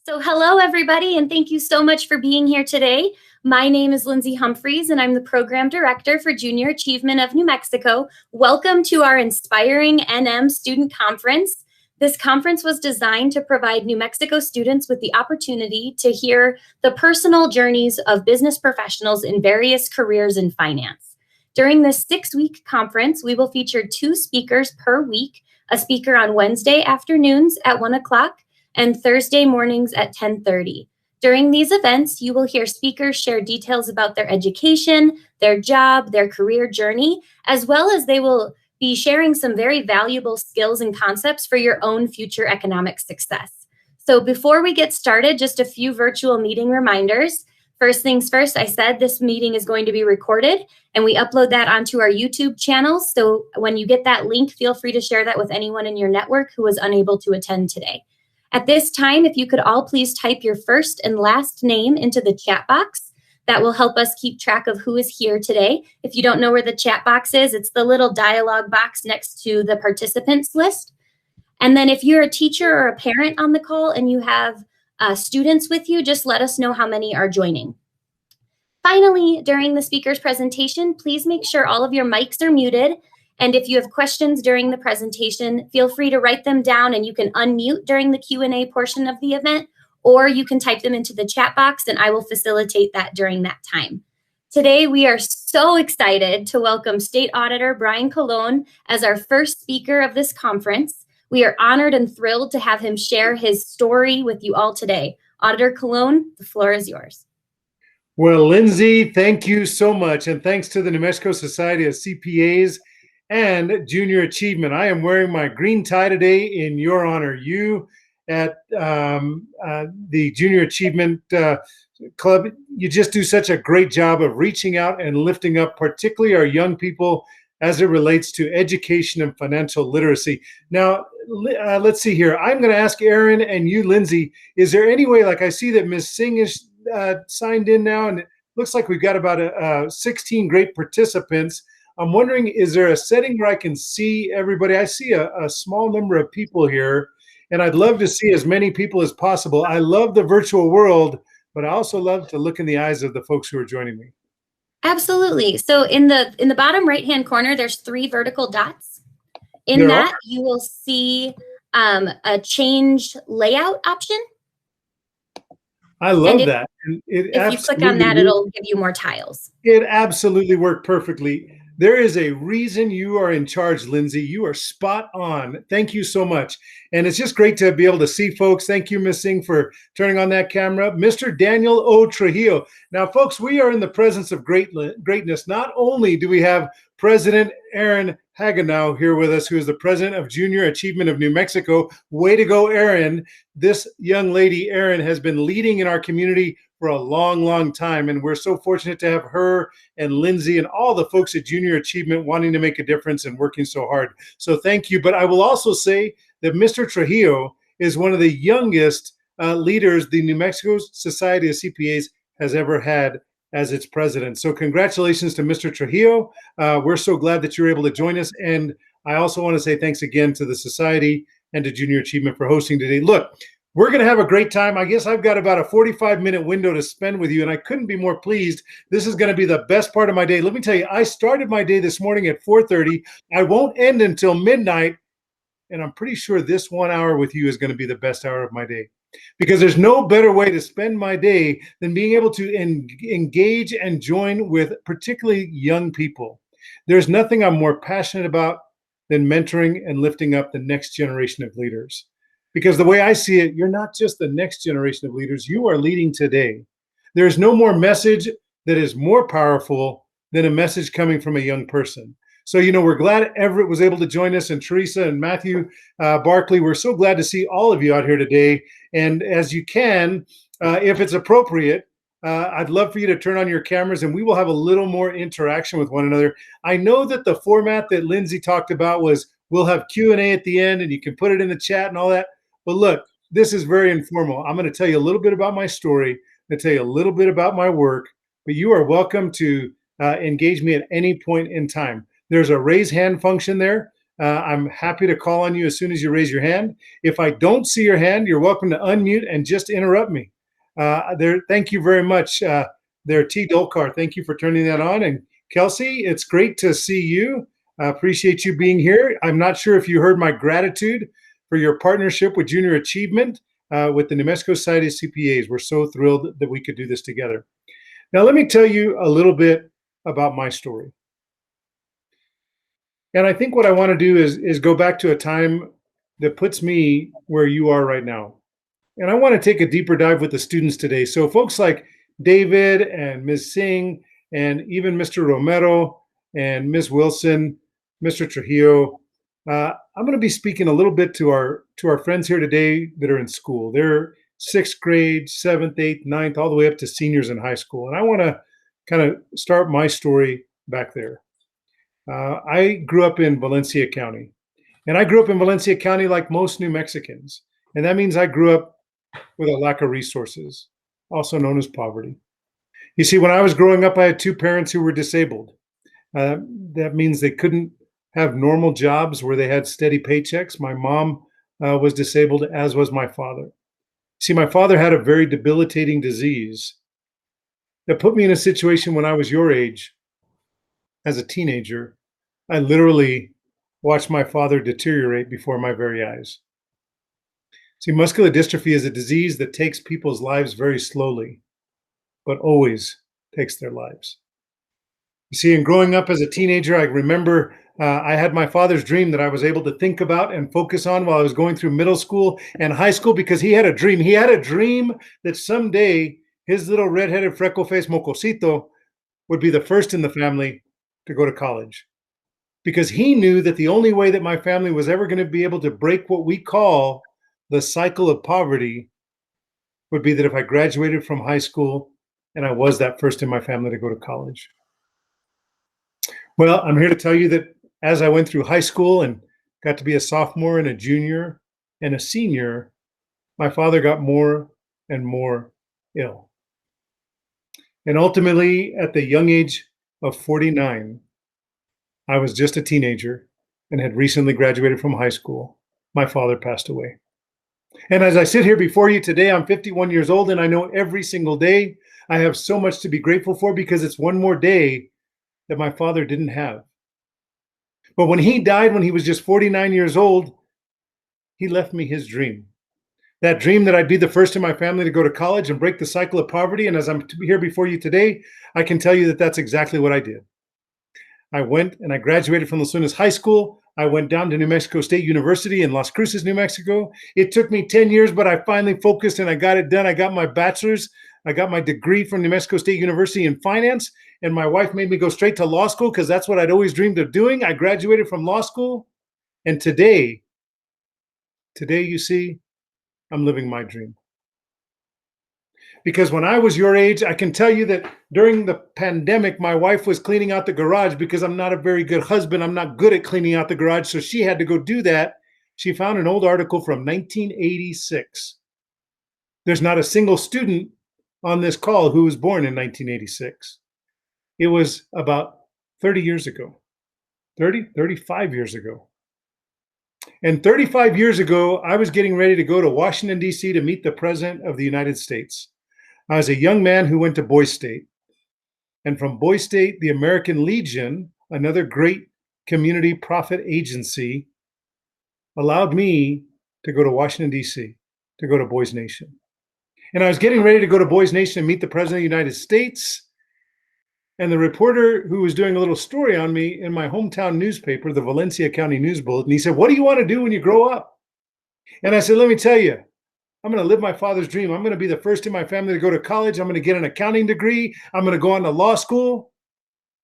So hello, everybody, and thank you so much for being here today. My name is Lindsay Humphreys, and I'm the Program Director for Junior Achievement of New Mexico. Welcome to our Inspiring NM Student Conference. This conference was designed to provide New Mexico students with the opportunity to hear the personal journeys of business professionals in various careers in finance. During this 6-week conference, we will feature 2 speakers per week, a speaker on Wednesday afternoons at 1 o'clock and Thursday mornings at 10:30. During these events, you will hear speakers share details about their education, their job, their career journey, as well as they will be sharing some very valuable skills and concepts for your own future economic success. So before we get started, just a few virtual meeting reminders. First things first, I said this meeting is going to be recorded, and we upload that onto our YouTube channel. So when you get that link, feel free to share that with anyone in your network who was unable to attend today. At this time, if you could all please type your first and last name into the chat box, that will help us keep track of who is here today. If you don't know where the chat box is, it's the little dialog box next to the participants list. And then if you're a teacher or a parent on the call and you have students with you, just let us know how many are joining. Finally, during the speaker's presentation, please make sure all of your mics are muted. And if you have questions during the presentation, feel free to write them down and you can unmute during the Q&A portion of the event, or you can type them into the chat box and I will facilitate that during that time. Today, we are so excited to welcome State Auditor Brian Colón as our first speaker of this conference. We are honored and thrilled to have him share his story with you all today. Auditor Colón, the floor is yours. Well, Lindsay, thank you so much. And thanks to the New Mexico Society of CPAs and Junior Achievement. I am wearing my green tie today in your honor. You at the Junior Achievement Club, you just do such a great job of reaching out and lifting up particularly our young people as it relates to education and financial literacy. Now, let's see here. I'm going to ask Aaron and you, Lindsay, is there any way, like I see that Ms. Singh is signed in now, and it looks like we've got about 16 great participants. I'm wondering, is there a setting where I can see everybody? I see a small number of people here, and I'd love to see as many people as possible. I love the virtual world, but I also love to look in the eyes of the folks who are joining me. Absolutely. So in the bottom right-hand corner, there's 3 vertical dots. In that, you will see a change layout option. I love that. If you click on that, it'll give you more tiles. It absolutely worked perfectly. There is a reason you are in charge, Lindsay. You are spot on. Thank you so much. And it's just great to be able to see folks. Thank you, Ms. Singh, for turning on that camera. Mr. Daniel O. Trujillo. Now, folks, we are in the presence of greatness. Not only do we have President Aaron Hagenow here with us, who is the president of Junior Achievement of New Mexico. Way to go, Aaron. This young lady, Aaron, has been leading in our community for a long, long time. And we're so fortunate to have her and Lindsay and all the folks at Junior Achievement wanting to make a difference and working so hard. So thank you. But I will also say that Mr. Trujillo is one of the youngest leaders the New Mexico Society of CPAs has ever had as its president. So congratulations to Mr. Trujillo. We're so glad that you're able to join us. And I also want to say thanks again to the Society and to Junior Achievement for hosting today. Look, we're going to have a great time. I guess I've got about a 45-minute window to spend with you, and I couldn't be more pleased. This is going to be the best part of my day. Let me tell you, I started my day this morning at 4:30. I won't end until midnight, and I'm pretty sure this 1 hour with you is going to be the best hour of my day. Because there's no better way to spend my day than being able to engage and join with particularly young people. There's nothing I'm more passionate about than mentoring and lifting up the next generation of leaders. Because the way I see it, you're not just the next generation of leaders, you are leading today. There's no more message that is more powerful than a message coming from a young person. So, we're glad Everett was able to join us, and Teresa and Matthew Barkley. We're so glad to see all of you out here today. And as you can, if it's appropriate, I'd love for you to turn on your cameras and we will have a little more interaction with one another. I know that the format that Lindsay talked about was we'll have Q&A at the end and you can put it in the chat and all that. But look, this is very informal. I'm going to tell you a little bit about my story. I'm going to tell you a little bit about my work, but you are welcome to engage me at any point in time. There's a raise hand function there. I'm happy to call on you as soon as you raise your hand. If I don't see your hand, you're welcome to unmute and just interrupt me. Thank you very much. T. Dolkar, thank you for turning that on. And Kelsey, it's great to see you. I appreciate you being here. I'm not sure if you heard my gratitude for your partnership with Junior Achievement with the New Mexico Society of CPAs. We're so thrilled that we could do this together. Now, let me tell you a little bit about my story. And I think what I want to do is go back to a time that puts me where you are right now. And I want to take a deeper dive with the students today. So folks like David and Ms. Singh and even Mr. Romero and Ms. Wilson, Mr. Trujillo, I'm going to be speaking a little bit to our friends here today that are in school. They're 6th grade, 7th, 8th, 9th, all the way up to seniors in high school. And I want to kind of start my story back there. I grew up in Valencia County. And I grew up in Valencia County like most New Mexicans. And that means I grew up with a lack of resources, also known as poverty. You see, when I was growing up, I had 2 parents who were disabled. That means they couldn't have normal jobs where they had steady paychecks. My mom was disabled, as was my father. See, my father had a very debilitating disease that put me in a situation when I was your age, as a teenager. I literally watched my father deteriorate before my very eyes. See, muscular dystrophy is a disease that takes people's lives very slowly, but always takes their lives. You see, in growing up as a teenager, I remember I had my father's dream that I was able to think about and focus on while I was going through middle school and high school, because he had a dream. He had a dream that someday his little redheaded freckle-faced mocosito would be the first in the family to go to college. Because he knew that the only way that my family was ever going to be able to break what we call the cycle of poverty would be that if I graduated from high school and I was that first in my family to go to college. Well, I'm here to tell you that as I went through high school and got to be a sophomore and a junior and a senior, my father got more and more ill. And ultimately, at the young age of 49, I was just a teenager and had recently graduated from high school. My father passed away. And as I sit here before you today, I'm 51 years old, and I know every single day I have so much to be grateful for, because it's one more day that my father didn't have. But when he died, when he was just 49 years old, he left me his dream. That dream that I'd be the first in my family to go to college and break the cycle of poverty. And as I'm here before you today, I can tell you that that's exactly what I did. I went and I graduated from Los Lunas High School. I went down to New Mexico State University in Las Cruces, New Mexico. It took me 10 years, but I finally focused and I got it done. I got my bachelor's. I got my degree from New Mexico State University in finance. And my wife made me go straight to law school because that's what I'd always dreamed of doing. I graduated from law school. And today, you see, I'm living my dream. Because when I was your age, I can tell you that during the pandemic, my wife was cleaning out the garage because I'm not a very good husband. I'm not good at cleaning out the garage. So she had to go do that. She found an old article from 1986. There's not a single student on this call who was born in 1986. It was about 30 years ago, 35 years ago. And 35 years ago, I was getting ready to go to Washington, D.C. to meet the President of the United States. I was a young man who went to Boys State. And from Boys State, the American Legion, another great community profit agency, allowed me to go to Washington, D.C., to go to Boys Nation. And I was getting ready to go to Boys Nation and meet the President of the United States. And the reporter who was doing a little story on me in my hometown newspaper, the Valencia County News Bulletin, he said, "What do you want to do when you grow up?" And I said, "Let me tell you, I'm going to live my father's dream. I'm going to be the first in my family to go to college. I'm going to get an accounting degree. I'm going to go on to law school.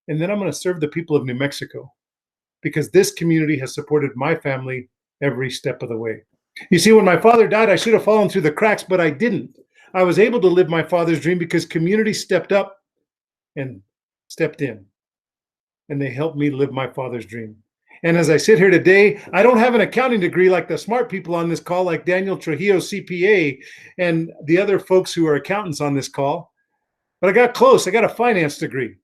And then I'm going to serve the people of New Mexico, because this community has supported my family every step of the way." You see, when my father died, I should have fallen through the cracks, but I didn't. I was able to live my father's dream because community stepped up and stepped in, and they helped me live my father's dream. And as I sit here today, I don't have an accounting degree like the smart people on this call, like Daniel Trujillo, CPA, and the other folks who are accountants on this call. But I got close. I got a finance degree.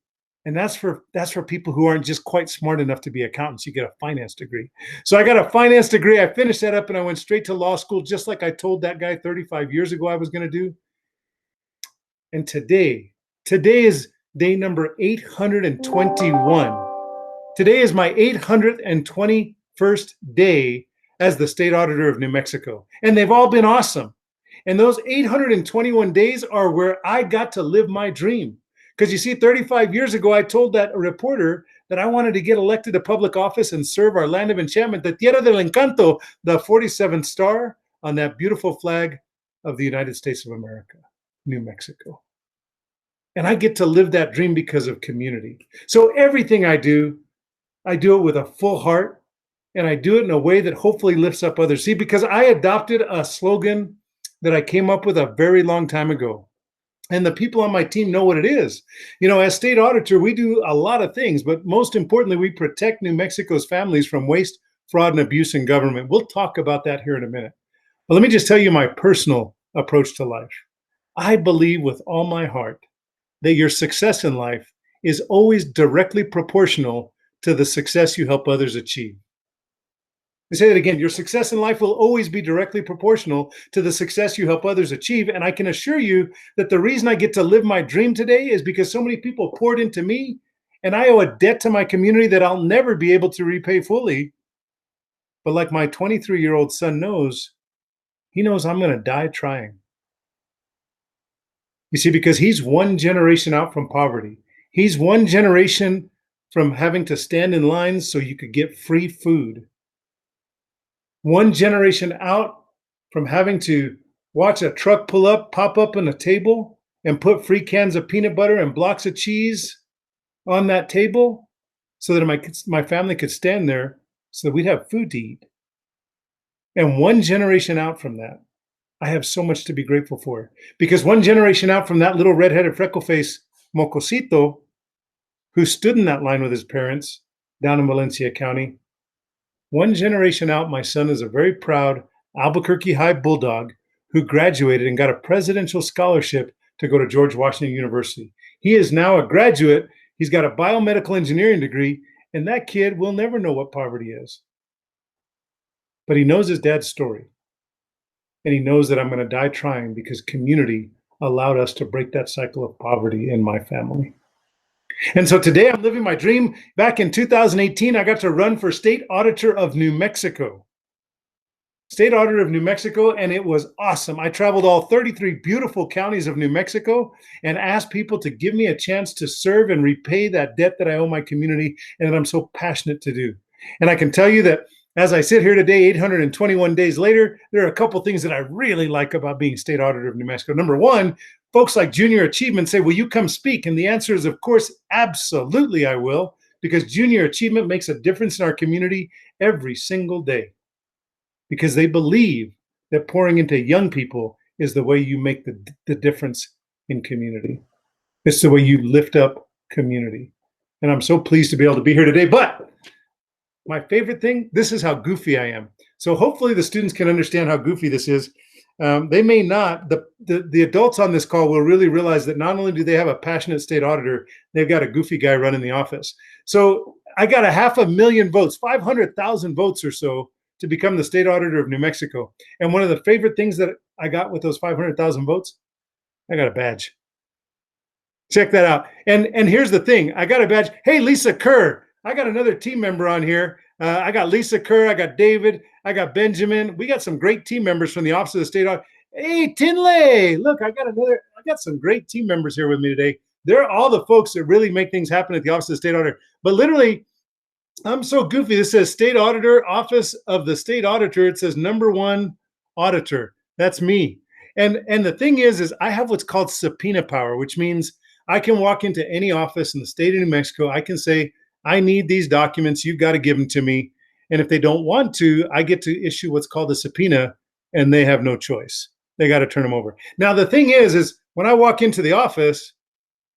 And that's for people who aren't just quite smart enough to be accountants. You get a finance degree. So I got a finance degree. I finished that up and I went straight to law school, just like I told that guy 35 years ago I was going to do. And today is day number 821. Today is my 821st day as the state auditor of New Mexico. And they've all been awesome. And those 821 days are where I got to live my dream. Because you see, 35 years ago, I told that reporter that I wanted to get elected to public office and serve our land of enchantment, the Tierra del Encanto, the 47th star on that beautiful flag of the United States of America, New Mexico. And I get to live that dream because of community. So everything I do it with a full heart, and I do it in a way that hopefully lifts up others. See, because I adopted a slogan that I came up with a very long time ago. And the people on my team know what it is. You know, as state auditor, we do a lot of things, but most importantly, we protect New Mexico's families from waste, fraud, and abuse in government. We'll talk about that here in a minute. But let me just tell you my personal approach to life. I believe with all my heart that your success in life is always directly proportional to the success you help others achieve. I say that again, your success in life will always be directly proportional to the success you help others achieve. And I can assure you that the reason I get to live my dream today is because so many people poured into me, and I owe a debt to my community that I'll never be able to repay fully. But like my 23-year-old son knows, he knows I'm going to die trying. You see, because he's one generation out from poverty. He's one generation from having to stand in lines so you could get free food. One generation out from having to watch a truck pop up on a table and put free cans of peanut butter and blocks of cheese on that table so that my family could stand there so that we'd have food to eat. And one generation out from that, I have so much to be grateful for. Because one generation out from that little redheaded freckle-faced mocosito who stood in that line with his parents down in Valencia County, one generation out, my son is a very proud Albuquerque High Bulldog who graduated and got a presidential scholarship to go to George Washington University. He is now a graduate. He's got a biomedical engineering degree, and that kid will never know what poverty is. But he knows his dad's story. And he knows that I'm going to die trying because community allowed us to break that cycle of poverty in my family. And so today I'm living my dream. Back in 2018, I got to run for state auditor of New Mexico. State auditor of New Mexico, and it was awesome. I traveled all 33 beautiful counties of New Mexico and asked people to give me a chance to serve and repay that debt that I owe my community and that I'm so passionate to do. And I can tell you that as I sit here today, 821 days later, there are a couple things that I really like about being state auditor of New Mexico. Number one, folks like Junior Achievement say, will you come speak? And the answer is, of course, absolutely I will, because Junior Achievement makes a difference in our community every single day. Because they believe that pouring into young people is the way you make the difference in community. It's the way you lift up community. And I'm so pleased to be able to be here today. But my favorite thing, this is how goofy I am. So hopefully the students can understand how goofy this is. They may not. The adults on this call will really realize that not only do they have a passionate state auditor, they've got a goofy guy running the office. So I got 500,000 votes, 500,000 votes or so to become the state auditor of New Mexico. And one of the favorite things that I got with those 500,000 votes, I got a badge. Check that out. And here's the thing. I got a badge. Hey, Lisa Kerr. I got another team member on here. I got Lisa Kerr. I got David. I got Benjamin. We got some great team members from the Office of the State Auditor. Hey, Tinley. Look, I got some great team members here with me today. They're all the folks that really make things happen at the Office of the State Auditor. But literally, I'm so goofy. This says State Auditor, Office of the State Auditor. It says #1 auditor. That's me. And the thing is I have what's called subpoena power, which means I can walk into any office in the state of New Mexico. I can say, I need these documents. You've got to give them to me. And if they don't want to, I get to issue what's called a subpoena, and they have no choice. They got to turn them over. Now, the thing is when I walk into the office,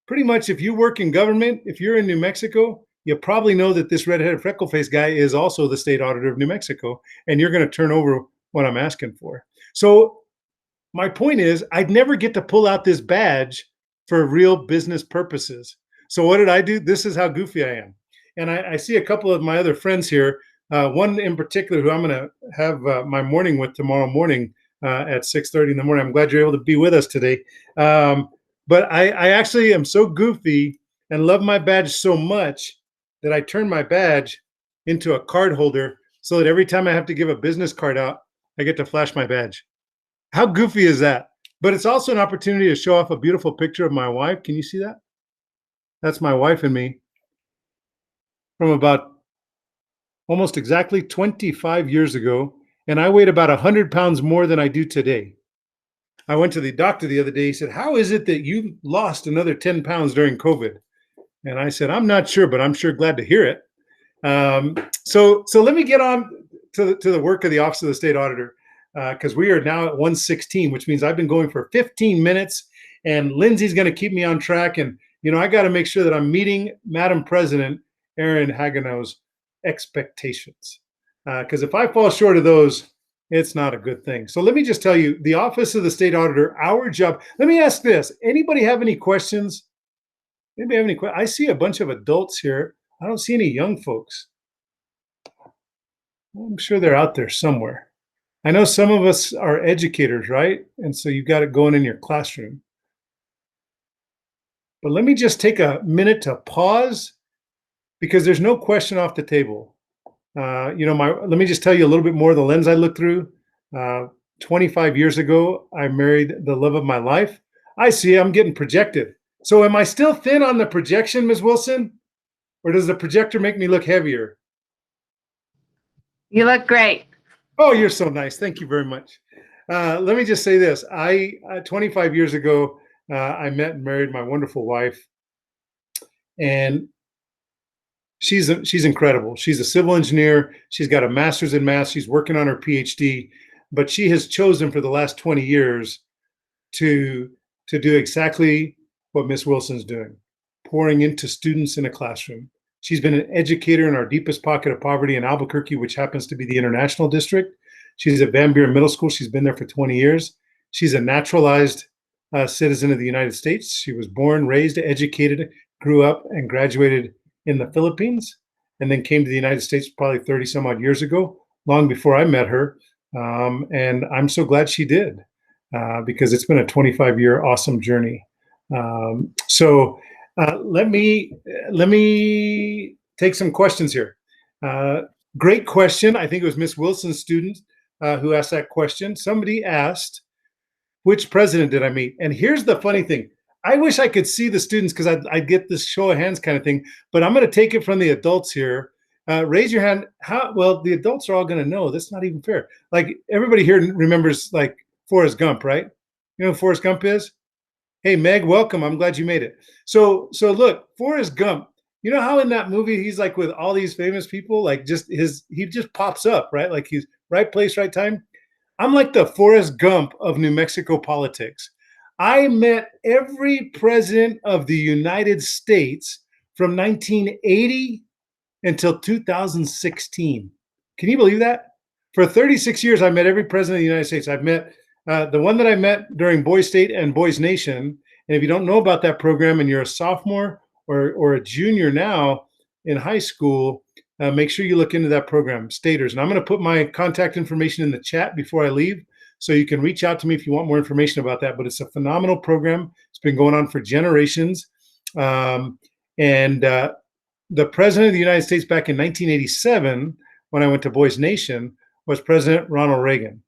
pretty much if you work in government, if you're in New Mexico, you probably know that this redheaded freckle-faced guy is also the state auditor of New Mexico, and you're going to turn over what I'm asking for. So my point is, I'd never get to pull out this badge for real business purposes. So what did I do? This is how goofy I am. And I see a couple of my other friends here, one in particular who I'm going to have my morning with tomorrow morning at 6:30 in the morning. I'm glad you're able to be with us today. But I actually am so goofy and love my badge so much that I turn my badge into a card holder so that every time I have to give a business card out, I get to flash my badge. How goofy is that? But it's also an opportunity to show off a beautiful picture of my wife. Can you see that? That's my wife and me from about almost exactly 25 years ago. And I weighed about 100 pounds more than I do today. I went to the doctor the other day. He said, "How is it that you lost another 10 pounds during COVID?" And I said, "I'm not sure, but I'm sure glad to hear it." So let me get on to the work of the Office of the State Auditor, because we are now at 1:16, which means I've been going for 15 minutes, and Lindsay's going to keep me on track. And I got to make sure that I'm meeting Madam President Erin Hagenau's expectations, because if I fall short of those, it's not a good thing. So let me just tell you, the Office of the State Auditor, our job. Let me ask this: anybody have any questions? Anybody have any questions? I see a bunch of adults here. I don't see any young folks. I'm sure they're out there somewhere. I know some of us are educators, right? And so you've got it going in your classroom. But let me just take a minute to pause, because there's no question off the table. Let me just tell you a little bit more of the lens I looked through. 25 years ago, I married the love of my life. I see I'm getting projected. So am I still thin on the projection, Ms. Wilson? Or does the projector make me look heavier? You look great. Oh, you're so nice. Thank you very much. Let me just say this. 25 years ago, I met and married my wonderful wife. And she's incredible. She's a civil engineer. She's got a master's in math. She's working on her PhD. But she has chosen for the last 20 years to do exactly what Miss Wilson's doing, pouring into students in a classroom. She's been an educator in our deepest pocket of poverty in Albuquerque, which happens to be the International District. She's at Van Buren Middle School. She's been there for 20 years. She's a naturalized citizen of the United States. She was born, raised, educated, grew up, and graduated in the Philippines, and then came to the United States probably 30 some odd years ago, long before I met her. And I'm so glad she did, because it's been a 25-year awesome journey. Let me take some questions here. Great question. I think it was Miss Wilson's student who asked that question. Somebody asked, which president did I meet? And here's the funny thing. I wish I could see the students, because I'd get this show of hands kind of thing, but I'm going to take it from the adults here. Raise your hand. Well, the adults are all going to know. That's not even fair. Like, everybody here remembers, like, Forrest Gump, right? You know who Forrest Gump is? Hey, Meg, welcome. I'm glad you made it. So look, Forrest Gump, you know how in that movie he's like with all these famous people, like he just pops up, right? Like he's right place, right time. I'm like the Forrest Gump of New Mexico politics. I met every president of the United States from 1980 until 2016. Can you believe that? For 36 years, I met every president of the United States. I've met the one that I met during Boys State and Boys Nation. And if you don't know about that program and you're a sophomore or a junior now in high school, make sure you look into that program, Staters. And I'm going to put my contact information in the chat before I leave, so you can reach out to me if you want more information about that. But it's a phenomenal program. It's been going on for generations. The president of the United States back in 1987, when I went to Boys Nation, was President Ronald Reagan.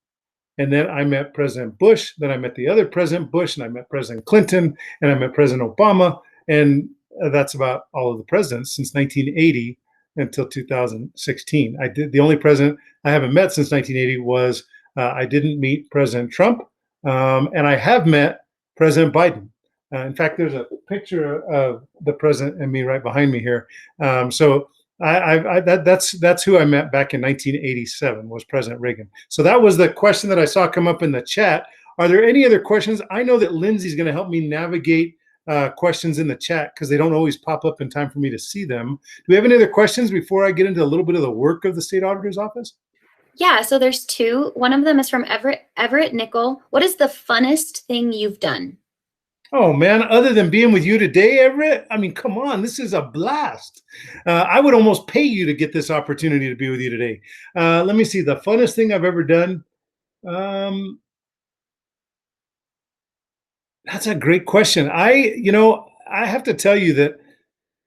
And then I met President Bush. Then I met the other President Bush, and I met President Clinton, and I met President Obama. And that's about all of the presidents since 1980 until 2016. The only president I haven't met since 1980 was I didn't meet President Trump, and I have met President Biden. In fact, there's a picture of the president and me right behind me here. That's who I met back in 1987, was President Reagan. So that was the question that I saw come up in the chat. Are there any other questions? I know that Lindsay's going to help me navigate questions in the chat, because they don't always pop up in time for me to see them. Do we have any other questions before I get into a little bit of the work of the State Auditor's Office? Yeah, so there's two. One of them is from Everett Nickel. What is the funnest thing you've done? Oh man, other than being with you today, Everett, I mean, come on, this is a blast. I would almost pay you to get this opportunity to be with you today. Let me see, the funnest thing I've ever done. Um, that's a great question. I have to tell you that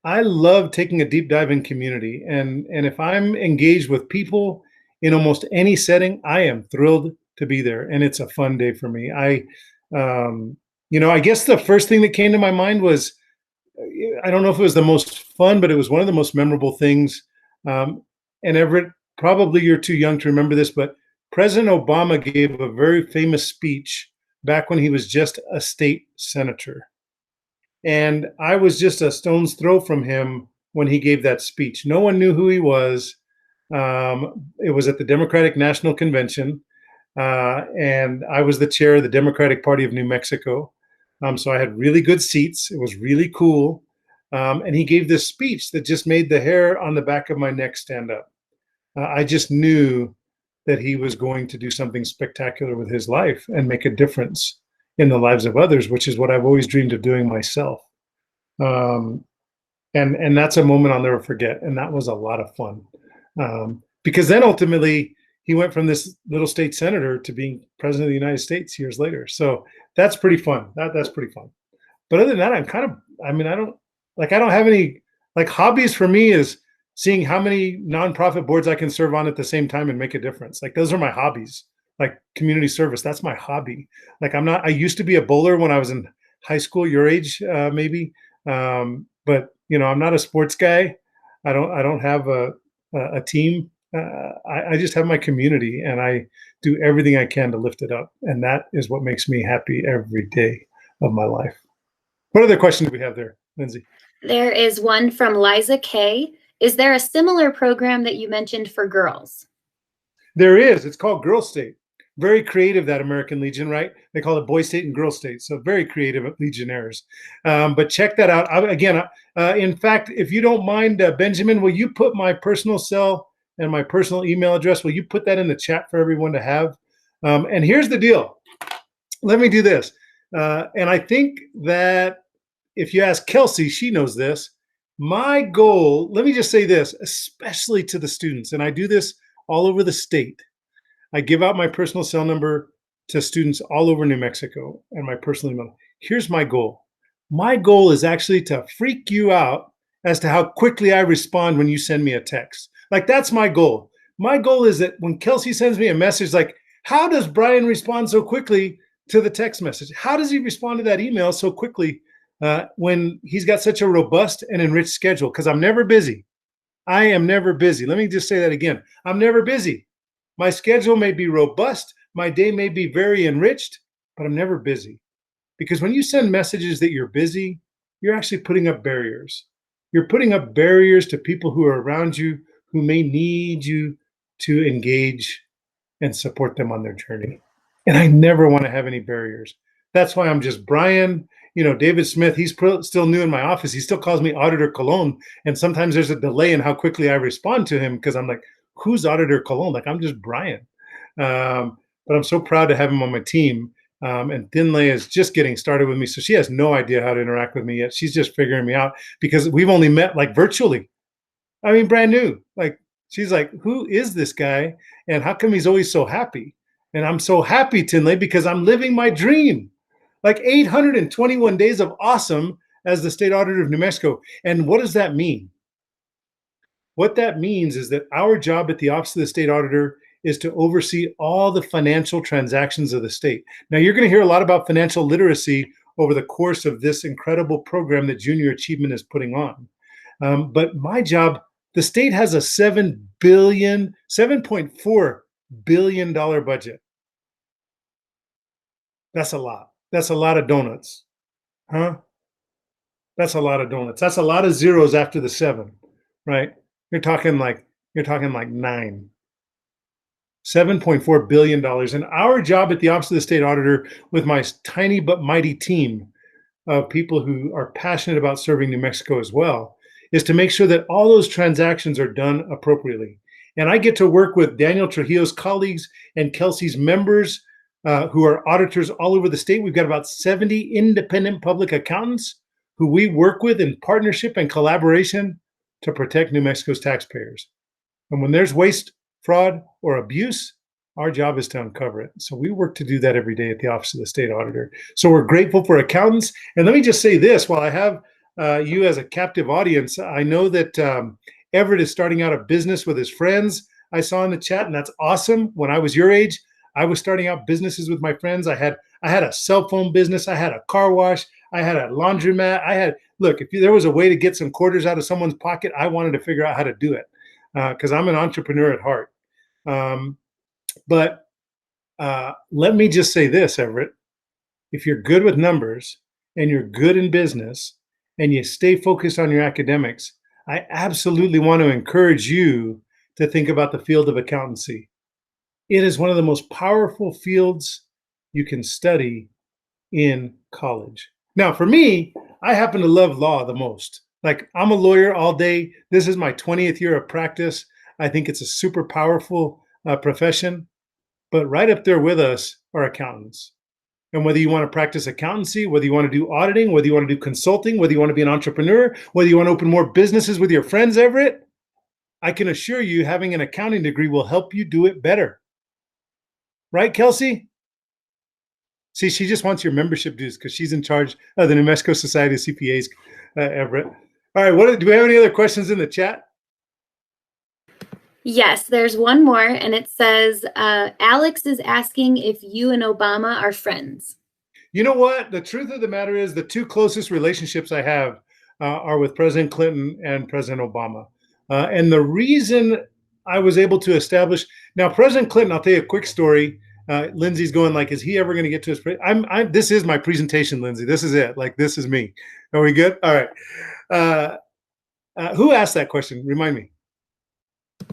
I love taking a deep dive in community, and if I'm engaged with people in almost any setting, I am thrilled to be there, and it's a fun day for me. Um, I guess the first thing that came to my mind was I don't know if it was the most fun, but it was one of the most memorable things. Um, and Everett, probably you're too young to remember this, but President Obama gave a very famous speech back when he was just a state senator. And I was just a stone's throw from him when he gave that speech. No one knew who he was. It was at the Democratic National Convention, and I was the chair of the Democratic Party of New Mexico. So I had really good seats. It was really cool. And he gave this speech that just made the hair on the back of my neck stand up. I just knew that he was going to do something spectacular with his life and make a difference in the lives of others, which is what I've always dreamed of doing myself. Um, and that's a moment I'll never forget. And that was a lot of fun, because then ultimately he went from this little state senator to being president of the United States years later. So that's pretty fun. That's pretty fun. But other than that, I don't have any like hobbies. For me is seeing how many nonprofit boards I can serve on at the same time and make a difference. Like those are my hobbies, like community service. That's my hobby. I used to be a bowler when I was in high school, your age, maybe. But I'm not a sports guy. I don't have a team. I just have my community, and I do everything I can to lift it up. And that is what makes me happy every day of my life. What other questions do we have there, Lindsay? There is one from Liza K. Is there a similar program that you mentioned for girls? There is. It's called Girl State. Very creative, that American Legion, right? They call it Boy State and Girl State. So very creative Legionnaires. But check that out. In fact, if you don't mind, Benjamin, will you put my personal cell and my personal email address? Will you put that in the chat for everyone to have? And here's the deal. Let me do this. And I think that if you ask Kelsey, she knows this. My goal, let me just say this, especially to the students, and I do this all over the state. I give out my personal cell number to students all over New Mexico and my personal email. Here's my goal. My goal is actually to freak you out as to how quickly I respond when you send me a text. Like, that's my goal. My goal is that when Kelsey sends me a message, like, how does Brian respond so quickly to the text message? How does he respond to that email so quickly when he's got such a robust and enriched schedule? Because I'm never busy. I am never busy. Let me just say that again. I'm never busy. My schedule may be robust. My day may be very enriched, but I'm never busy. Because when you send messages that you're busy, you're actually putting up barriers. You're putting up barriers to people who are around you who may need you to engage and support them on their journey. And I never want to have any barriers. That's why I'm just Brian. David Smith, he's still new in my office. He still calls me Auditor Colón. And sometimes there's a delay in how quickly I respond to him because I'm like, who's Auditor Colón? Like, I'm just Brian. But I'm so proud to have him on my team. And Thinley is just getting started with me. So she has no idea how to interact with me yet. She's just figuring me out because we've only met like virtually. I mean, brand new. Like, she's like, who is this guy? And how come he's always so happy? And I'm so happy, Tinley, because I'm living my dream. Like 821 days of awesome as the state auditor of New Mexico. And what does that mean? What that means is that our job at the Office of the State Auditor is to oversee all the financial transactions of the state. Now, you're going to hear a lot about financial literacy over the course of this incredible program that Junior Achievement is putting on. But my job, the state has a $7.4 billion budget. That's a lot. That's a lot of donuts. Huh? That's a lot of donuts. That's a lot of zeros after the 7, right? You're talking like 9. $7.4 billion. And our job at the Office of the State Auditor, with my tiny but mighty team of people who are passionate about serving New Mexico as well, is to make sure that all those transactions are done appropriately. And I get to work with Daniel Trujillo's colleagues and Kelsey's members who are auditors all over the state. We've got about 70 independent public accountants who we work with in partnership and collaboration to protect New Mexico's taxpayers. And when there's waste, fraud, or abuse, our job is to uncover it. So we work to do that every day at the Office of the State Auditor. So we're grateful for accountants. And let me just say this, while I have you as a captive audience, I know that Everett is starting out a business with his friends. I saw in the chat, and that's awesome. When I was your age, I was starting out businesses with my friends. I had a cell phone business. I had a car wash. I had a laundromat. Look, if there was a way to get some quarters out of someone's pocket, I wanted to figure out how to do it because I'm an entrepreneur at heart. But let me just say this, Everett. If you're good with numbers and you're good in business and you stay focused on your academics, I absolutely want to encourage you to think about the field of accountancy. It is one of the most powerful fields you can study in college. Now, for me, I happen to love law the most. Like, I'm a lawyer all day. This is my 20th year of practice. I think it's a super powerful profession. But right up there with us are accountants. And whether you want to practice accountancy, whether you want to do auditing, whether you want to do consulting, whether you want to be an entrepreneur, whether you want to open more businesses with your friends, Everett, I can assure you having an accounting degree will help you do it better. Right, Kelsey? See, she just wants your membership dues because she's in charge of the New Mexico Society of CPAs, Everett. All right, do we have any other questions in the chat? Yes, there's one more, and it says, Alex is asking if you and Obama are friends. You know what? The truth of the matter is the two closest relationships I have are with President Clinton and President Obama. And the reason I was able to establish, now President Clinton, I'll tell you a quick story. Lindsay's going like, is he ever going to get to his, this is my presentation, Lindsay. This is it. Like, this is me. Are we good? All right. Who asked that question? Remind me.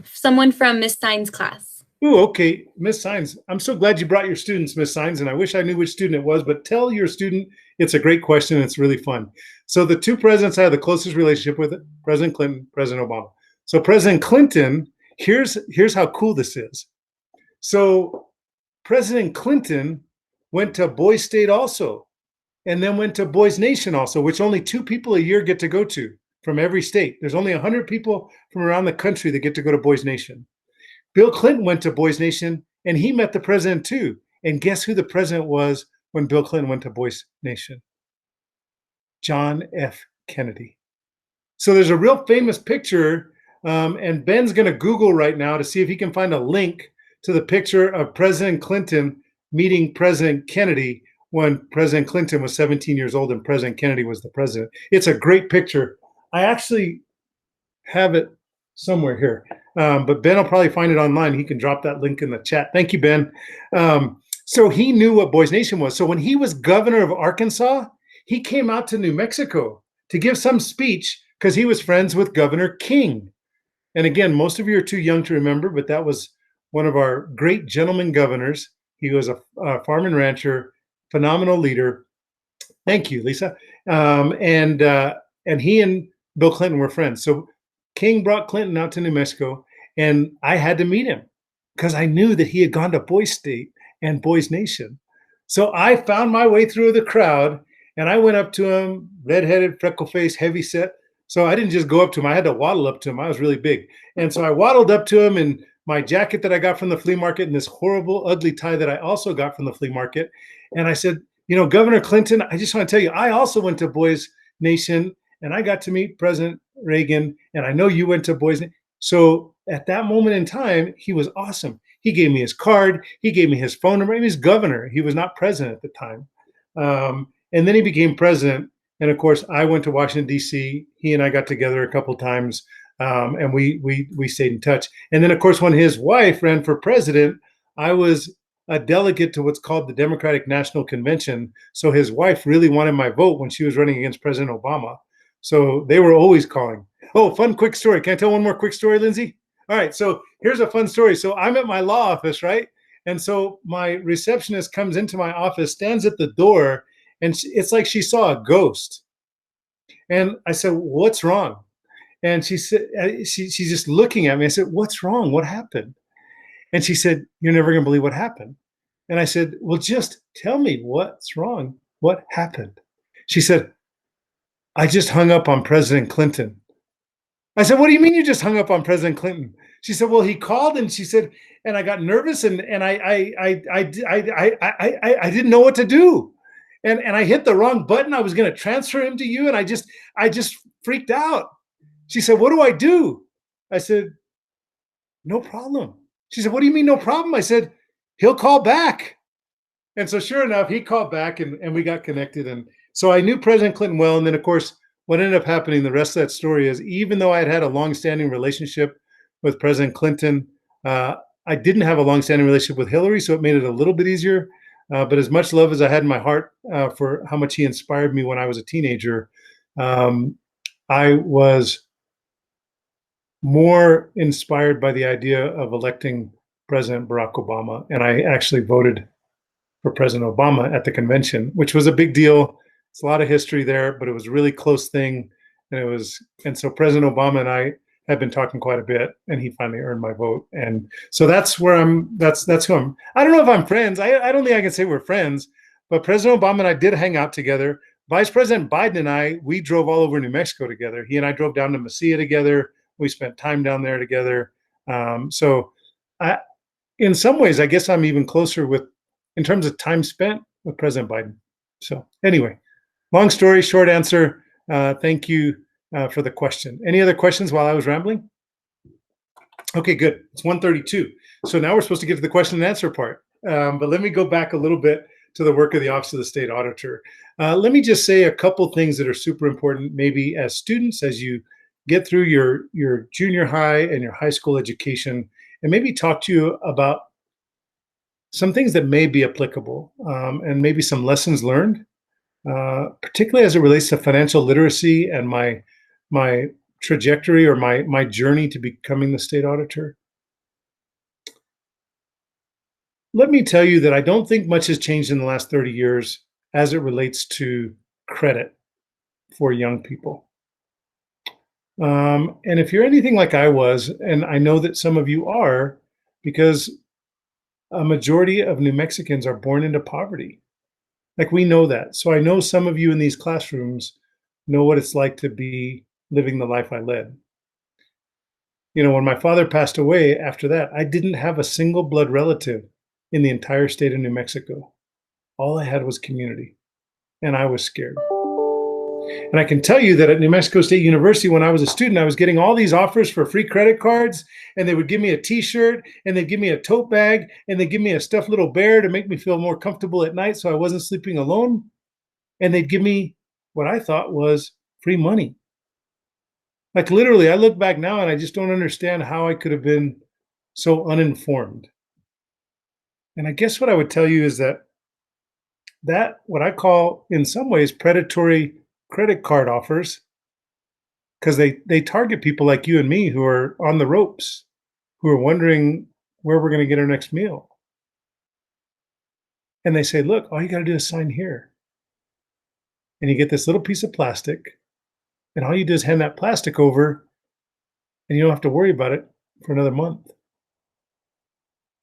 Someone from Miss Sines' class. Ooh, okay. Miss Sines. I'm so glad you brought your students, Miss Sines, and I wish I knew which student it was, but tell your student it's a great question. It's really fun. So the two presidents I have the closest relationship with, President Clinton, President Obama. So President Clinton, here's how cool this is. So President Clinton went to Boys State also, and then went to Boys Nation also, which only 2 people a year get to go to from every state. There's only 100 people from around the country that get to go to Boys Nation. Bill Clinton went to Boys Nation, and he met the president too. And guess who the president was when Bill Clinton went to Boys Nation? John F. Kennedy. So there's a real famous picture, and Ben's going to Google right now to see if he can find a link to the picture of President Clinton meeting President Kennedy when President Clinton was 17 years old and President Kennedy was the president. It's a great picture. I actually have it somewhere here, but Ben will probably find it online. He can drop that link in the chat. Thank you, Ben. So he knew what Boys Nation was. So when he was governor of Arkansas, he came out to New Mexico to give some speech because he was friends with Governor King. And again, most of you are too young to remember, but that was one of our great gentleman governors. He was a farm and rancher, phenomenal leader. Thank you, Lisa. And he and Bill Clinton were friends. So King brought Clinton out to New Mexico, and I had to meet him because I knew that he had gone to Boys State and Boys Nation. So I found my way through the crowd, and I went up to him, redheaded, freckle-faced, heavy-set. So I didn't just go up to him. I had to waddle up to him. I was really big. And so I waddled up to him in my jacket that I got from the flea market and this horrible, ugly tie that I also got from the flea market. And I said, you know, Governor Clinton, I just want to tell you, I also went to Boys Nation, and I got to meet President Reagan, and I know you went to Boys Nation. So at that moment in time, he was awesome. He gave me his card. He gave me his phone number. He was governor. He was not president at the time. And then he became president. And of course, I went to Washington, D.C. He and I got together a couple times, and we stayed in touch. And then, of course, when his wife ran for president, I was a delegate to what's called the Democratic National Convention. So his wife really wanted my vote when she was running against President Obama. So they were always calling. Oh, fun, quick story. Can I tell one more quick story, Lindsay? All right. So here's a fun story. So I'm at my law office, right? And so my receptionist comes into my office, stands at the door, and it's like she saw a ghost. And I said, what's wrong? And she said, she's just looking at me. I said, what's wrong? What happened? And she said, you're never going to believe what happened. And I said, well, just tell me what's wrong. What happened? She said, I just hung up on President Clinton. I said, what do you mean you just hung up on President Clinton? She said, well, he called and she said, and I got nervous and I didn't know what to do. And I hit the wrong button. I was going to transfer him to you. And I just freaked out. She said, what do I do? I said, no problem. She said, what do you mean no problem? I said, he'll call back. And so sure enough, he called back and we got connected. And so I knew President Clinton well. And then, of course, what ended up happening, the rest of that story is even though I had had a longstanding relationship with President Clinton, I didn't have a longstanding relationship with Hillary. So it made it a little bit easier. But as much love as I had in my heart for how much he inspired me when I was a teenager, I was more inspired by the idea of electing President Barack Obama. And I actually voted for President Obama at the convention, which was a big deal. It's a lot of history there, but it was a really close thing. And so President Obama and I have been talking quite a bit, and he finally earned my vote. And so that's where that's who I'm. I don't know if I'm friends. I don't think I can say we're friends, but President Obama and I did hang out together. Vice President Biden and I, we drove all over New Mexico together. He and I drove down to Mesilla together. We spent time down there together. In some ways, I guess I'm even closer in terms of time spent with President Biden. So anyway, long story, short answer. Thank you for the question. Any other questions while I was rambling? Okay, good. It's 1:32. So now we're supposed to get to the question and answer part. But let me go back a little bit to the work of the Office of the State Auditor. Let me just say a couple things that are super important, maybe as students, as you get through your junior high and your high school education, and maybe talk to you about some things that may be applicable and maybe some lessons learned, particularly as it relates to financial literacy and my trajectory or my journey to becoming the state auditor. Let me tell you that I don't think much has changed in the last 30 years as it relates to credit for young people. And if you're anything like I was, and I know that some of you are, because a majority of New Mexicans are born into poverty. Like we know that. So I know some of you in these classrooms know what it's like to be living the life I led. You know, when my father passed away after that, I didn't have a single blood relative in the entire state of New Mexico. All I had was community, and I was scared. And I can tell you that at New Mexico State University, when I was a student, I was getting all these offers for free credit cards, and they would give me a t-shirt, and they'd give me a tote bag, and they'd give me a stuffed little bear to make me feel more comfortable at night so I wasn't sleeping alone. And they'd give me what I thought was free money. Like literally, I look back now and I just don't understand how I could have been so uninformed. And I guess what I would tell you is that what I call in some ways predatory credit card offers, because they target people like you and me who are on the ropes, who are wondering where we're going to get our next meal. And they say, look, all you got to do is sign here. And you get this little piece of plastic, and all you do is hand that plastic over, and you don't have to worry about it for another month.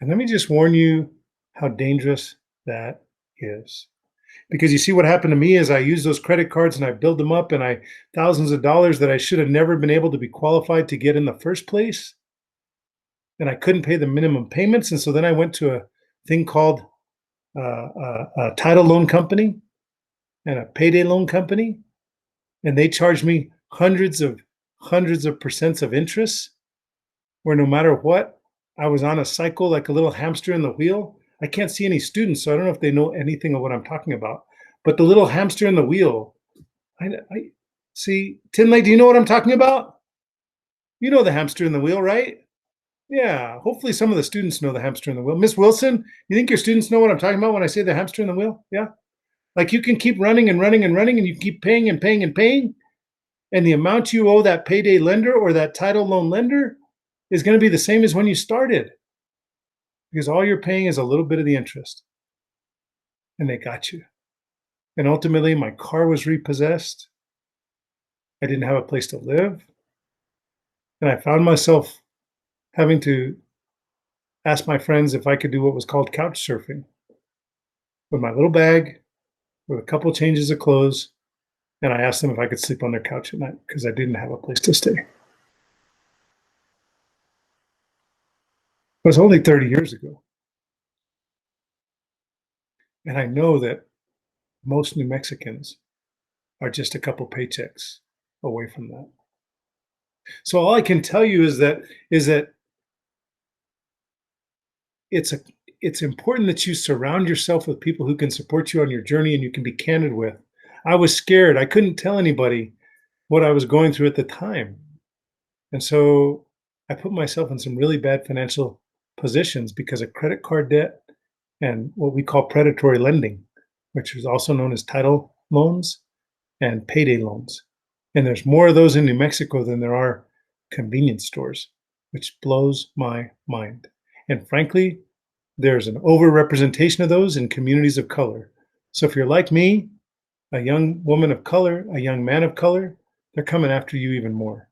And let me just warn you how dangerous that is. Because you see what happened to me is I use those credit cards and I build them up, and thousands of dollars that I should have never been able to be qualified to get in the first place. And I couldn't pay the minimum payments. And so then I went to a thing called a title loan company and a payday loan company. And they charged me hundreds of percents of interest, where no matter what, I was on a cycle like a little hamster in the wheel. I can't see any students, so I don't know if they know anything of what I'm talking about. But the little hamster in the wheel, I see. Tinley, do you know what I'm talking about? You know the hamster in the wheel, right? Yeah, hopefully some of the students know the hamster in the wheel. Miss Wilson, you think your students know what I'm talking about when I say the hamster in the wheel? Yeah? Like you can keep running and running and running, and you keep paying and paying and paying, and the amount you owe that payday lender or that title loan lender is going to be the same as when you started, because all you're paying is a little bit of the interest. And they got you. And ultimately, my car was repossessed. I didn't have a place to live. And I found myself having to ask my friends if I could do what was called couch surfing. with my little bag, with a couple changes of clothes, and I asked them if I could sleep on their couch at night because I didn't have a place to stay. It was only 30 years ago. And I know that most New Mexicans are just a couple paychecks away from that. So all I can tell you is that it's a it's important that you surround yourself with people who can support you on your journey and you can be candid with. I was scared. I couldn't tell anybody what I was going through at the time. And so I put myself in some really bad financial positions because of credit card debt and what we call predatory lending, which is also known as title loans and payday loans. And there's more of those in New Mexico than there are convenience stores, which blows my mind. And frankly, there's an overrepresentation of those in communities of color. So if you're like me, a young woman of color, a young man of color, they're coming after you even more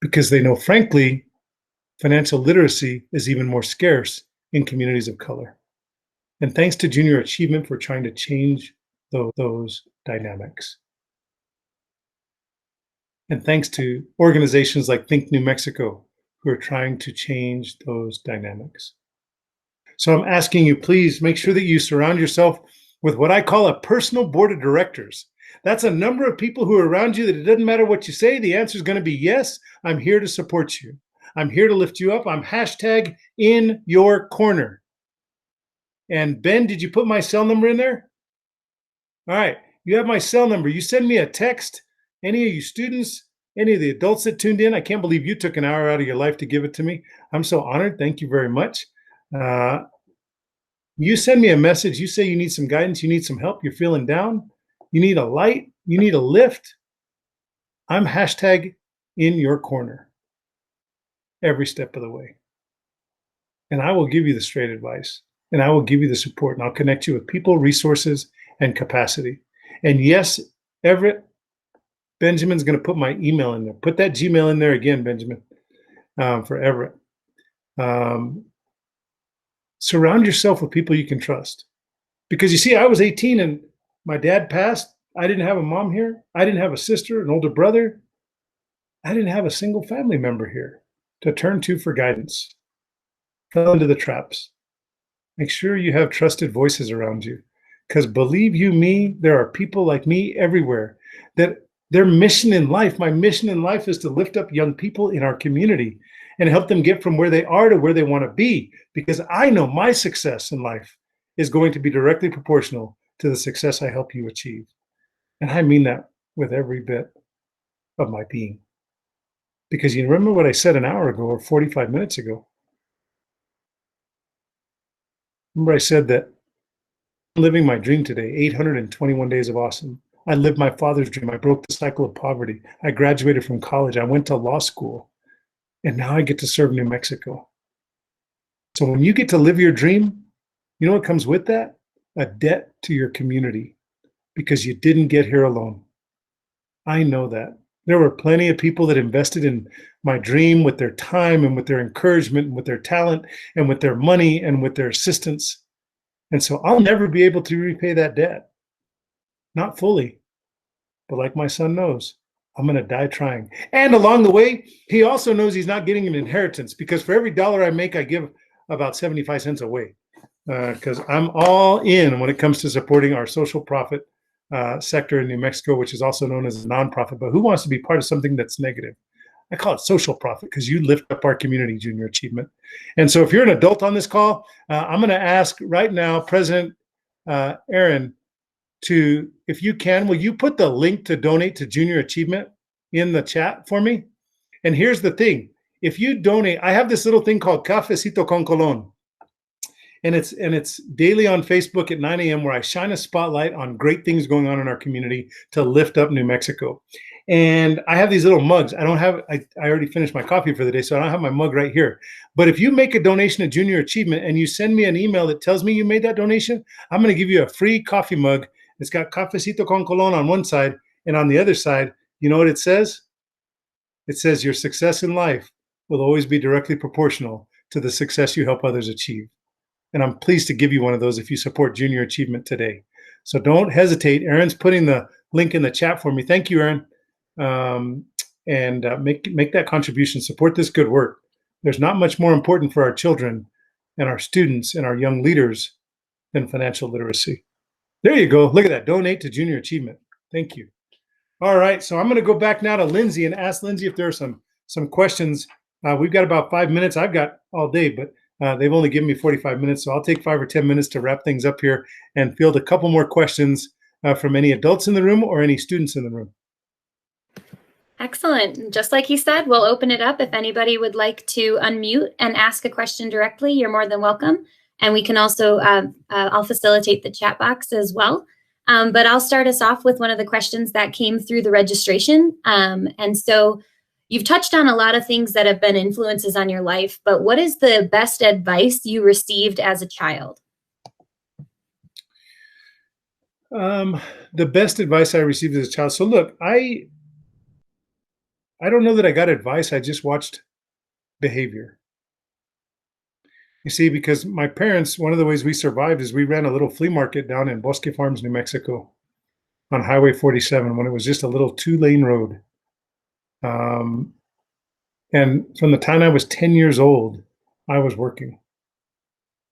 because they know, frankly, financial literacy is even more scarce in communities of color. And thanks to Junior Achievement for trying to change those dynamics. And thanks to organizations like Think New Mexico, who are trying to change those dynamics. So I'm asking you, please make sure that you surround yourself with what I call a personal board of directors. That's a number of people who are around you that it doesn't matter what you say, the answer is going to be yes. I'm here to support you. I'm here to lift you up. I'm hashtag in your corner. And Ben, did you put my cell number in there? All right, you have my cell number. You send me a text, any of you students, any of the adults that tuned in. I can't believe you took an hour out of your life to give it to me. I'm so honored. Thank you very much. You send me a message. You say you need some guidance. You need some help. You're feeling down. You need a light. You need a lift. I'm hashtag in your corner every step of the way. And I will give you the straight advice. And I will give you the support. And I'll connect you with people, resources, and capacity. And yes, Everett, Benjamin's going to put my email in there. Put that Gmail in there again, Benjamin, for Everett. Surround yourself with people you can trust. Because you see, I was 18 and my dad passed. I didn't have a mom here. I didn't have a sister, an older brother. I didn't have a single family member here to turn to for guidance. Fell into the traps. Make sure you have trusted voices around you. Because believe you me, there are people like me everywhere that their mission in life, my mission in life is to lift up young people in our community and help them get from where they are to where they want to be. Because I know my success in life is going to be directly proportional to the success I help you achieve. And I mean that with every bit of my being. Because you remember what I said an hour ago or 45 minutes ago. Remember I said that I'm living my dream today, 821 days of awesome. I lived my father's dream. I broke the cycle of poverty. I graduated from college. I went to law school. And now I get to serve New Mexico. So when you get to live your dream, you know what comes with that? A debt to your community because you didn't get here alone. I know that. There were plenty of people that invested in my dream with their time and with their encouragement and with their talent and with their money and with their assistance. And so I'll never be able to repay that debt. Not fully. But like my son knows, I'm going to die trying. And along the way, he also knows he's not getting an inheritance because for every dollar I make, I give about 75 cents away because I'm all in when it comes to supporting our social profit sector in New Mexico, which is also known as a nonprofit. But who wants to be part of something that's negative? I call it social profit because you lift up our community, Junior Achievement. And so if you're an adult on this call, I'm going to ask right now, President Aaron, to, if you can, will you put the link to donate to Junior Achievement in the chat for me? And here's the thing. If you donate, I have this little thing called Cafecito con Colón. And it's daily on Facebook at 9 a.m. where I shine a spotlight on great things going on in our community to lift up New Mexico. And I have these little mugs. I already finished my coffee for the day, so I don't have my mug right here. But if you make a donation to Junior Achievement and you send me an email that tells me you made that donation, I'm going to give you a free coffee mug. It's got Cafecito con Colón on one side, and on the other side, you know what it says? It says your success in life will always be directly proportional to the success you help others achieve. And I'm pleased to give you one of those if you support Junior Achievement today. So don't hesitate. Aaron's putting the link in the chat for me. Thank you, Aaron. And make that contribution. Support this good work. There's not much more important for our children and our students and our young leaders than financial literacy. There you go. Look at that. Donate to Junior Achievement. Thank you. All right. So I'm going to go back now to Lindsay and ask Lindsay if there are some questions. We've got about 5 minutes. I've got all day, but they've only given me 45 minutes. So I'll take 5 or 10 minutes to wrap things up here and field a couple more questions from any adults in the room or any students in the room. Excellent. Just like he said, we'll open it up. If anybody would like to unmute and ask a question directly, you're more than welcome. And we can also, I'll facilitate the chat box as well. But I'll start us off with one of the questions that came through the registration. And so you've touched on a lot of things that have been influences on your life, but what is the best advice you received as a child? The best advice I received as a child. So look, I don't know that I got advice. I just watched behavior. You see, because my parents, one of the ways we survived is we ran a little flea market down in Bosque Farms, New Mexico on Highway 47 when it was just a little 2-lane road. And from the time I was 10 years old, I was working.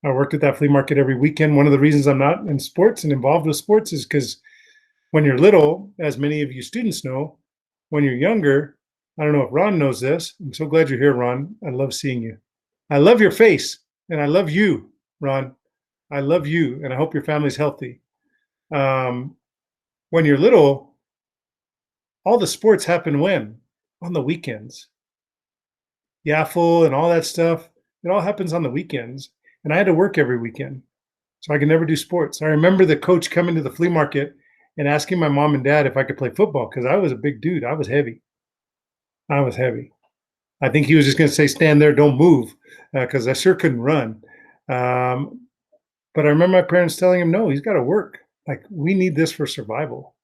I worked at that flea market every weekend. One of the reasons I'm not in sports and involved with sports is because when you're little, as many of you students know, when you're younger, I don't know if Ron knows this. I'm so glad you're here, Ron. I love seeing you. I love your face, and I love you, Ron. I love you, and I hope your family's healthy. When you're little, all the sports happen when? On the weekends. Yaffle and all that stuff, it all happens on the weekends. And I had to work every weekend, so I could never do sports. I remember the coach coming to the flea market and asking my mom and dad if I could play football because I was a big dude. I was heavy. I think he was just going to say, stand there, don't move, because I sure couldn't run. But I remember my parents telling him, no, he's got to work. Like, we need this for survival.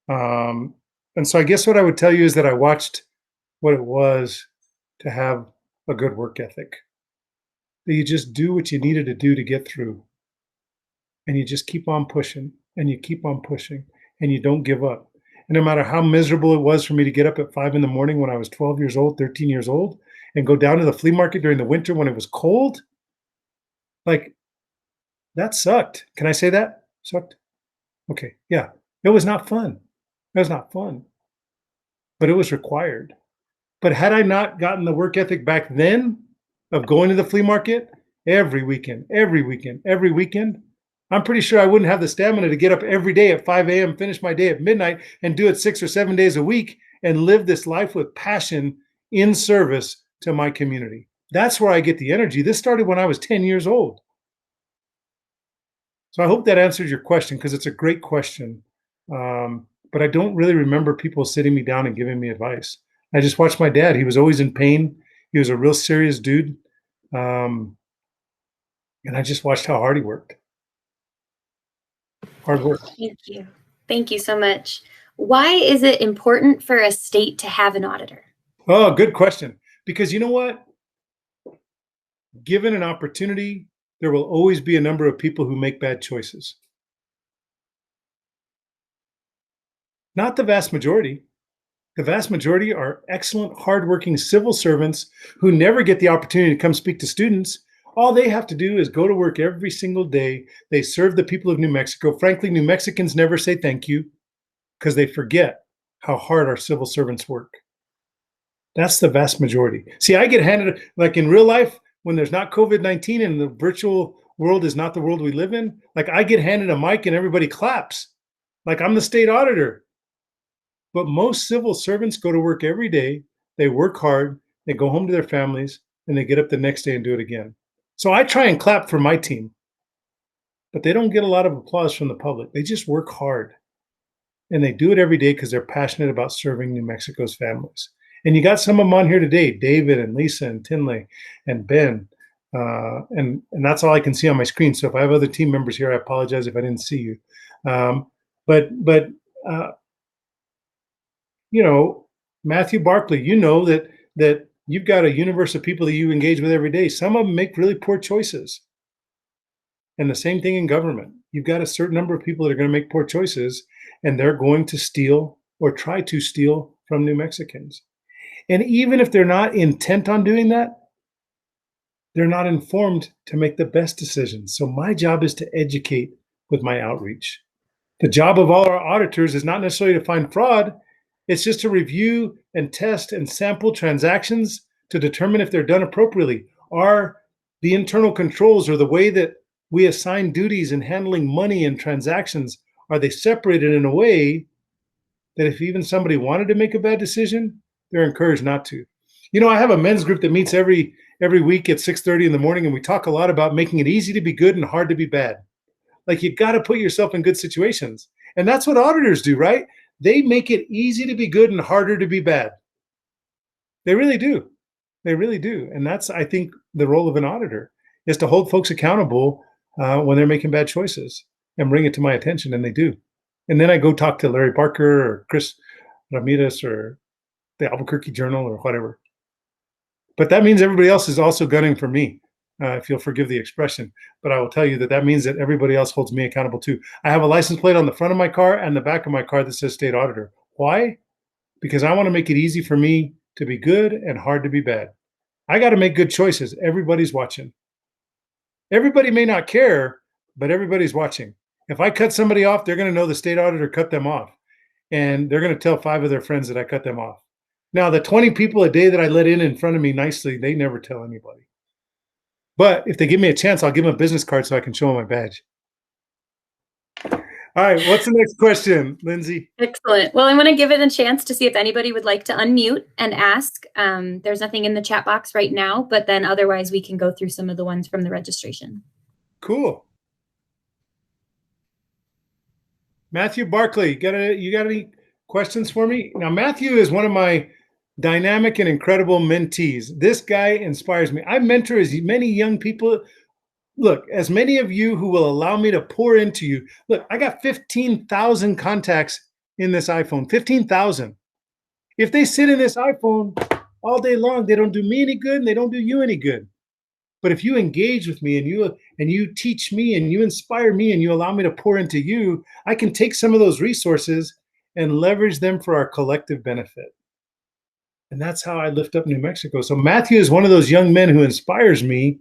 And so I guess what I would tell you is that I watched what it was to have a good work ethic. That you just do what you needed to do to get through. And you just keep on pushing, and you keep on pushing, and you don't give up. And no matter how miserable it was for me to get up at 5 in the morning when I was 12 years old, 13 years old, and go down to the flea market during the winter when it was cold, like, that sucked. Can I say that? Sucked? Okay, yeah. It was not fun. It was not fun. But it was required. But had I not gotten the work ethic back then of going to the flea market every weekend, I'm pretty sure I wouldn't have the stamina to get up every day at 5 a.m., finish my day at midnight, and do it 6 or 7 days a week and live this life with passion in service to my community. That's where I get the energy. This started when I was 10 years old. So I hope that answers your question because it's a great question. But I don't really remember people sitting me down and giving me advice. I just watched my dad. He was always in pain. He was a real serious dude. And I just watched how hard he worked. Hard work. Thank you. Thank you so much. Why is it important for a state to have an auditor? Oh, good question. Because you know what? Given an opportunity, there will always be a number of people who make bad choices. Not the vast majority. The vast majority are excellent, hardworking civil servants who never get the opportunity to come speak to students. All they have to do is go to work every single day. They serve the people of New Mexico. Frankly, New Mexicans never say thank you because they forget how hard our civil servants work. That's the vast majority. See, I get handed, like in real life, when there's not COVID-19 and the virtual world is not the world we live in, like I get handed a mic and everybody claps. Like I'm the state auditor. But most civil servants go to work every day. They work hard. They go home to their families, and they get up the next day and do it again. So I try and clap for my team, but they don't get a lot of applause from the public. They just work hard, and they do it every day because they're passionate about serving New Mexico's families. And you got some of them on here today, David and Lisa and Tinley and Ben, and that's all I can see on my screen. So if I have other team members here, I apologize if I didn't see you. But you know, Matthew Barkley, you know that you've got a universe of people that you engage with every day. Some of them make really poor choices. And the same thing in government. You've got a certain number of people that are going to make poor choices, and they're going to steal or try to steal from New Mexicans. And even if they're not intent on doing that, they're not informed to make the best decisions. So my job is to educate with my outreach. The job of all our auditors is not necessarily to find fraud, it's just to review and test and sample transactions to determine if they're done appropriately. Are the internal controls or the way that we assign duties in handling money and transactions, are they separated in a way that if even somebody wanted to make a bad decision, they're encouraged not to? I have a men's group that meets every week at 6:30 in the morning, and we talk a lot about making it easy to be good and hard to be bad. Like, you got to put yourself in good situations. And that's what auditors do, right? They make it easy to be good and harder to be bad. They really do. They really do. And that's, I think, the role of an auditor is to hold folks accountable when they're making bad choices and bring it to my attention. And they do. And then I go talk to Larry Parker or Chris Ramirez or the Albuquerque Journal or whatever. But that means everybody else is also gunning for me, if you'll forgive the expression. But I will tell you that means that everybody else holds me accountable too. I have a license plate on the front of my car and the back of my car that says State Auditor. Why? Because I want to make it easy for me to be good and hard to be bad. I got to make good choices. Everybody's watching. Everybody may not care, but everybody's watching. If I cut somebody off, they're going to know the State Auditor cut them off. And they're going to tell 5 of their friends that I cut them off. Now, the 20 people a day that I let in front of me nicely, they never tell anybody. But if they give me a chance, I'll give them a business card so I can show them my badge. All right, what's the next question, Lindsay? Excellent. Well, I want to give it a chance to see if anybody would like to unmute and ask. There's nothing in the chat box right now, but then otherwise we can go through some of the ones from the registration. Cool. Matthew Barkley, you got any questions for me? Now, Matthew is one of my dynamic and incredible mentees. This guy inspires me. I mentor as many young people. Look, as many of you who will allow me to pour into you. Look, I got 15,000 contacts in this iPhone, 15,000. If they sit in this iPhone all day long, they don't do me any good and they don't do you any good. But if you engage with me and you teach me and you inspire me and you allow me to pour into you, I can take some of those resources and leverage them for our collective benefit. And that's how I lift up New Mexico. So Matthew is one of those young men who inspires me.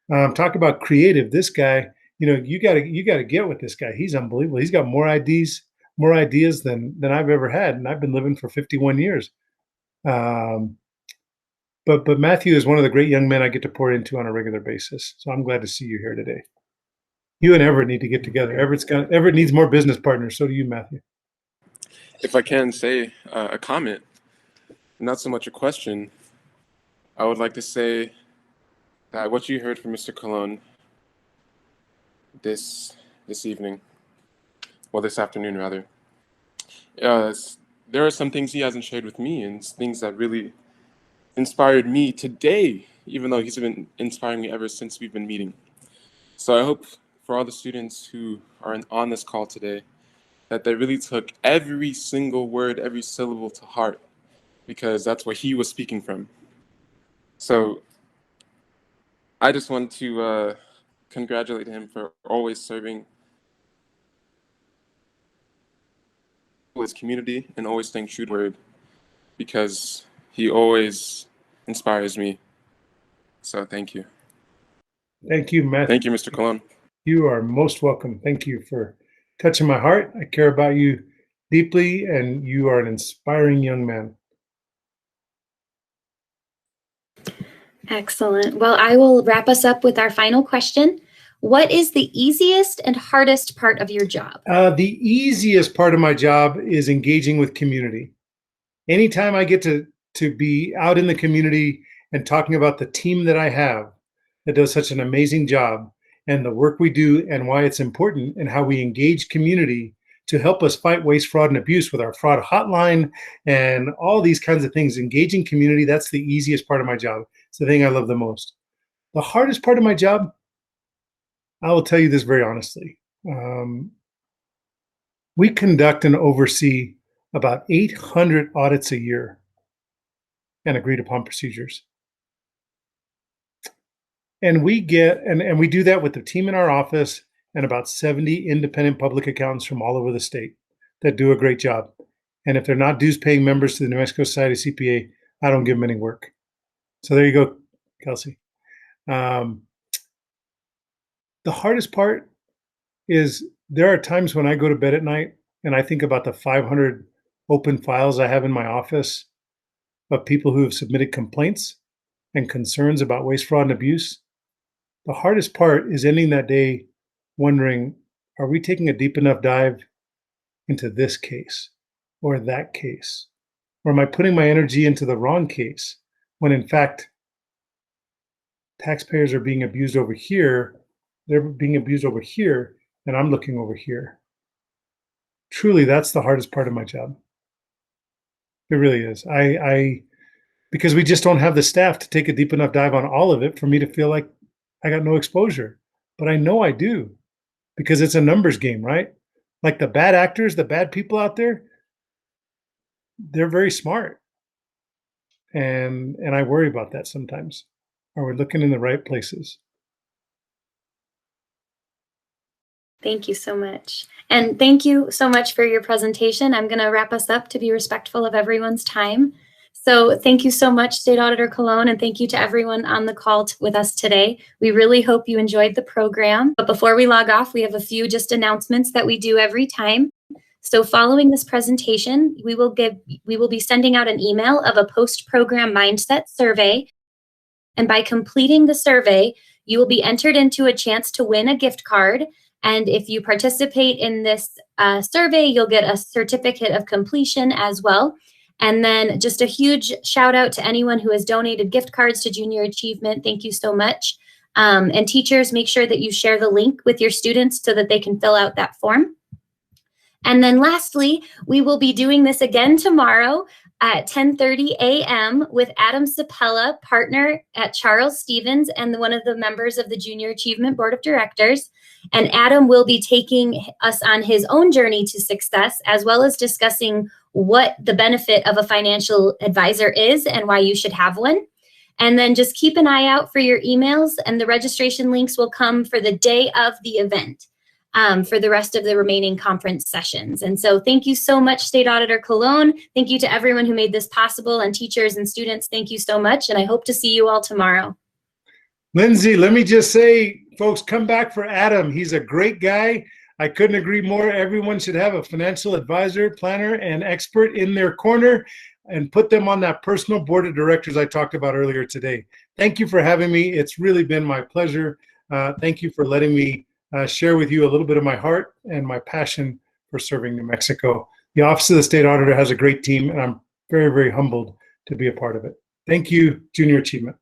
Talk about creative. This guy, you got to get with this guy. He's unbelievable. He's got more ideas than I've ever had, and I've been living for 51 years. But Matthew is one of the great young men I get to pour into on a regular basis. So I'm glad to see you here today. You and Everett need to get together. Everett needs more business partners. So do you, Matthew. If I can say a comment, not so much a question, I would like to say that what you heard from Mr. Colón this evening, well, this afternoon rather, there are some things he hasn't shared with me and things that really inspired me today, even though he's been inspiring me ever since we've been meeting. So I hope for all the students who are on this call today that they really took every single word, every syllable to heart, because that's what he was speaking from. So I just want to congratulate him for always serving his community and always staying true to word, because he always inspires me. So thank you. Thank you, Matthew. Thank you, Mr. Colón. You are most welcome. Thank you for touching my heart. I care about you deeply, and you are an inspiring young man. Excellent. Well, I will wrap us up with our final question. What is the easiest and hardest part of your job? The easiest part of my job is engaging with community. Anytime I get to be out in the community and talking about the team that I have that does such an amazing job and the work we do and why it's important and how we engage community to help us fight waste, fraud, and abuse with our fraud hotline and all these kinds of things. Engaging community, that's the easiest part of my job. It's the thing I love the most. The hardest part of my job, I will tell you this very honestly. We conduct and oversee about 800 audits a year and agreed upon procedures. And we get, and we do that with the team in our office and about 70 independent public accountants from all over the state that do a great job. And if they're not dues paying members to the New Mexico Society of CPA, I don't give them any work. So there you go, Kelsey. The hardest part is there are times when I go to bed at night and I think about the 500 open files I have in my office of people who have submitted complaints and concerns about waste, fraud, and abuse. The hardest part is ending that day wondering, are we taking a deep enough dive into this case or that case? Or am I putting my energy into the wrong case when in fact taxpayers are being abused over here, they're being abused over here, and I'm looking over here? Truly, that's the hardest part of my job. It really is. Because we just don't have the staff to take a deep enough dive on all of it for me to feel like I got no exposure. But I know I do, because it's a numbers game, right? Like the bad actors, the bad people out there, they're very smart. And I worry about that sometimes. Are we looking in the right places? Thank you so much. And thank you so much for your presentation. I'm going to wrap us up to be respectful of everyone's time. So thank you so much, State Auditor Colón, and thank you to everyone on the call with us today. We really hope you enjoyed the program. But before we log off, we have a few just announcements that we do every time. So following this presentation, we will be sending out an email of a post-program mindset survey. And by completing the survey, you will be entered into a chance to win a gift card. And if you participate in this survey, you'll get a certificate of completion as well. And then just a huge shout out to anyone who has donated gift cards to Junior Achievement. Thank you so much. And teachers, make sure that you share the link with your students so that they can fill out that form. And then lastly, we will be doing this again tomorrow at 10:30 a.m. with Adam Sapella, partner at Charles Stevens and one of the members of the Junior Achievement Board of Directors. And Adam will be taking us on his own journey to success, as well as discussing what the benefit of a financial advisor is and why you should have one. And then just keep an eye out for your emails, and the registration links will come for the day of the event for the rest of the remaining conference sessions. And so thank you so much, State Auditor Colón. Thank you to everyone who made this possible, and teachers and students, thank you so much. And I hope to see you all tomorrow. Lindsay, let me just say, folks, come back for Adam. He's a great guy. I couldn't agree more. Everyone should have a financial advisor, planner, and expert in their corner, and put them on that personal board of directors I talked about earlier today. Thank you for having me. It's really been my pleasure. Thank you for letting me share with you a little bit of my heart and my passion for serving New Mexico. The Office of the State Auditor has a great team, and I'm very, very humbled to be a part of it. Thank you, Junior Achievement.